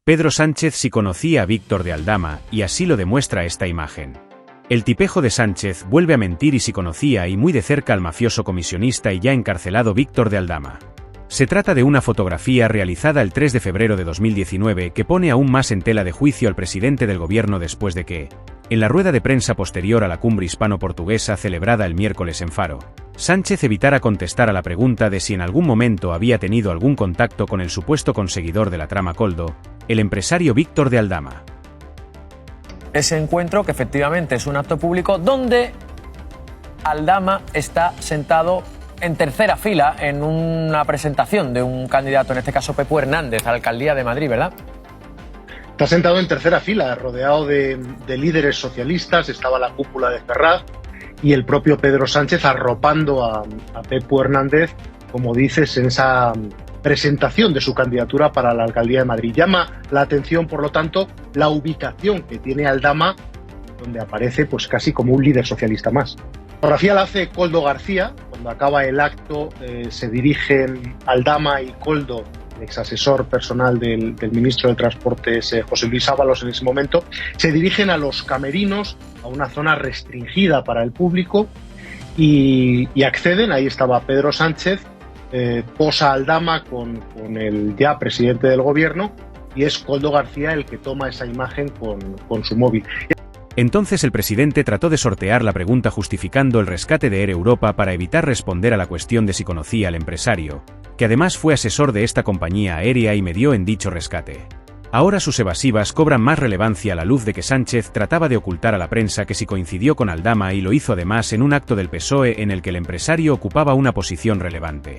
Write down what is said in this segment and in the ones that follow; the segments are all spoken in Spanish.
Pedro Sánchez sí conocía a Víctor de Aldama, y así lo demuestra esta imagen. El tipejo de Sánchez vuelve a mentir y sí conocía y muy de cerca al mafioso comisionista y ya encarcelado Víctor de Aldama. Se trata de una fotografía realizada el 3 de febrero de 2019 que pone aún más en tela de juicio al presidente del gobierno después de que, en la rueda de prensa posterior a la cumbre hispano-portuguesa celebrada el miércoles en Faro, Sánchez evitara contestar a la pregunta de si en algún momento había tenido algún contacto con el supuesto conseguidor de la trama Koldo, el empresario Víctor de Aldama. Ese encuentro, que efectivamente es un acto público, donde Aldama está sentado en tercera fila en una presentación de un candidato, en este caso Pepu Hernández, a la alcaldía de Madrid, ¿verdad? Está sentado en tercera fila, rodeado de líderes socialistas, estaba la cúpula de Ferraz y el propio Pedro Sánchez arropando a Pepu Hernández, como dices, en esa presentación de su candidatura para la alcaldía de Madrid. Llama la atención, por lo tanto, la ubicación que tiene Aldama, donde aparece pues casi como un líder socialista más. La fotografía la hace Koldo García. Cuando acaba el acto se dirigen Aldama y Koldo, el exasesor personal del ministro de Transportes José Luis Ábalos en ese momento, se dirigen a los camerinos, a una zona restringida para el público y acceden. Ahí estaba Pedro Sánchez, posa Aldama con el ya presidente del gobierno y es Koldo García el que toma esa imagen con su móvil. Entonces el presidente trató de sortear la pregunta justificando el rescate de Air Europa para evitar responder a la cuestión de si conocía al empresario, que además fue asesor de esta compañía aérea y medió en dicho rescate. Ahora sus evasivas cobran más relevancia a la luz de que Sánchez trataba de ocultar a la prensa que sí coincidió con Aldama y lo hizo además en un acto del PSOE en el que el empresario ocupaba una posición relevante.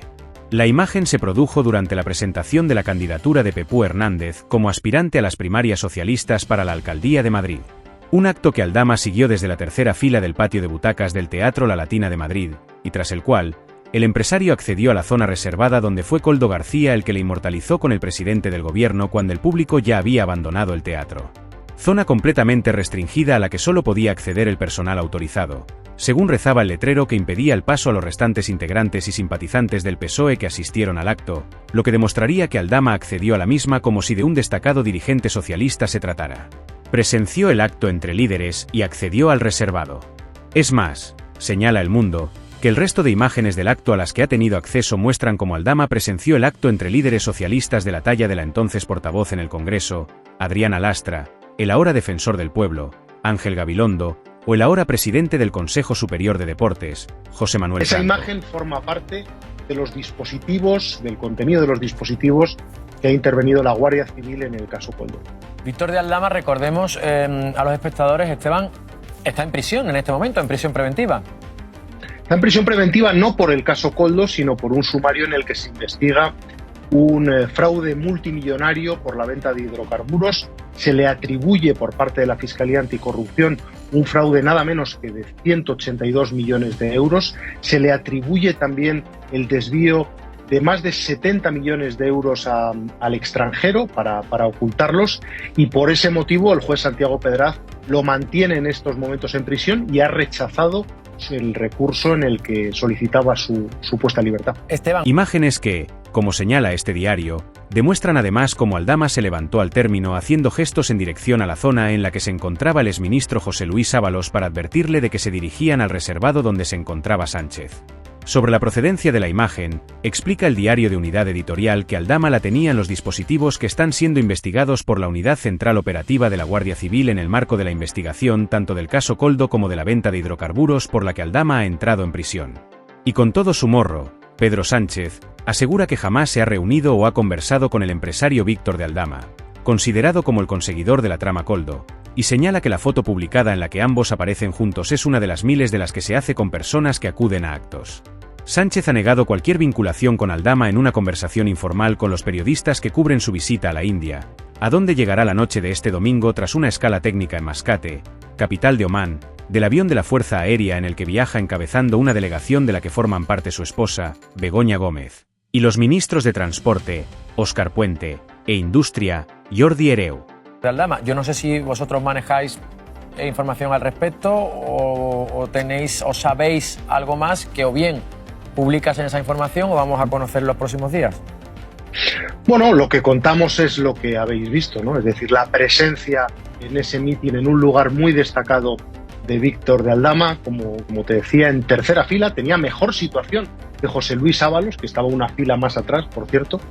La imagen se produjo durante la presentación de la candidatura de Pepu Hernández como aspirante a las primarias socialistas para la alcaldía de Madrid. Un acto que Aldama siguió desde la tercera fila del patio de butacas del Teatro La Latina de Madrid, y tras el cual, el empresario accedió a la zona reservada donde fue Koldo García el que le inmortalizó con el presidente del gobierno cuando el público ya había abandonado el teatro. Zona completamente restringida a la que solo podía acceder el personal autorizado, según rezaba el letrero que impedía el paso a los restantes integrantes y simpatizantes del PSOE que asistieron al acto, lo que demostraría que Aldama accedió a la misma como si de un destacado dirigente socialista se tratara. Presenció el acto entre líderes y accedió al reservado. Es más, señala El Mundo, que el resto de imágenes del acto a las que ha tenido acceso muestran cómo Aldama presenció el acto entre líderes socialistas de la talla de la entonces portavoz en el Congreso, Adriana Lastra, el ahora defensor del pueblo, Ángel Gabilondo, o el ahora presidente del Consejo Superior de Deportes, José Manuel Esa Santo. imagen forma parte de los dispositivos, del contenido de los dispositivos que ha intervenido la Guardia Civil en el caso Koldo. Víctor de Aldama, recordemos a los espectadores, Esteban, está en prisión en este momento, en prisión preventiva. Está en prisión preventiva no por el caso Koldo, sino por un sumario en el que se investiga un fraude multimillonario por la venta de hidrocarburos. Se le atribuye por parte de la Fiscalía Anticorrupción un fraude nada menos que de 182 millones de euros. Se le atribuye también el desvío de más de 70 millones de euros al extranjero para ocultarlos, y por ese motivo el juez Santiago Pedraz lo mantiene en estos momentos en prisión y ha rechazado el recurso en el que solicitaba su puesta en libertad. Esteban. Imágenes que, como señala este diario, demuestran además cómo Aldama se levantó al término haciendo gestos en dirección a la zona en la que se encontraba el exministro José Luis Ábalos para advertirle de que se dirigían al reservado donde se encontraba Sánchez. Sobre la procedencia de la imagen, explica el diario de Unidad Editorial que Aldama la tenía en los dispositivos que están siendo investigados por la Unidad Central Operativa de la Guardia Civil en el marco de la investigación tanto del caso Koldo como de la venta de hidrocarburos por la que Aldama ha entrado en prisión. Y con todo su morro, Pedro Sánchez asegura que jamás se ha reunido o ha conversado con el empresario Víctor de Aldama, considerado como el conseguidor de la trama Koldo, y señala que la foto publicada en la que ambos aparecen juntos es una de las miles de las que se hace con personas que acuden a actos. Sánchez ha negado cualquier vinculación con Aldama en una conversación informal con los periodistas que cubren su visita a la India, a donde llegará la noche de este domingo tras una escala técnica en Mascate, capital de Omán, del avión de la Fuerza Aérea en el que viaja encabezando una delegación de la que forman parte su esposa, Begoña Gómez, y los ministros de Transporte, Óscar Puente, e Industria, Jordi Hereu. De Aldama, yo no sé si vosotros manejáis información al respecto o tenéis o sabéis algo más que o bien publicas en esa información o vamos a conocer los próximos días. Bueno, lo que contamos es lo que habéis visto, ¿no? Es decir, la presencia en ese mitin en un lugar muy destacado de Víctor de Aldama, como te decía, en tercera fila, tenía mejor situación que José Luis Ábalos, que estaba una fila más atrás, por cierto,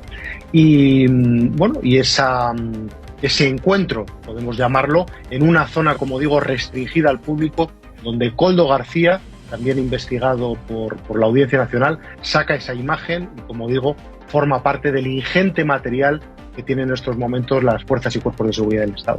y bueno, y ese encuentro, podemos llamarlo, en una zona, como digo, restringida al público, donde Koldo García, también investigado por la Audiencia Nacional, saca esa imagen y, como digo, forma parte del ingente material que tienen en estos momentos las fuerzas y cuerpos de seguridad del Estado.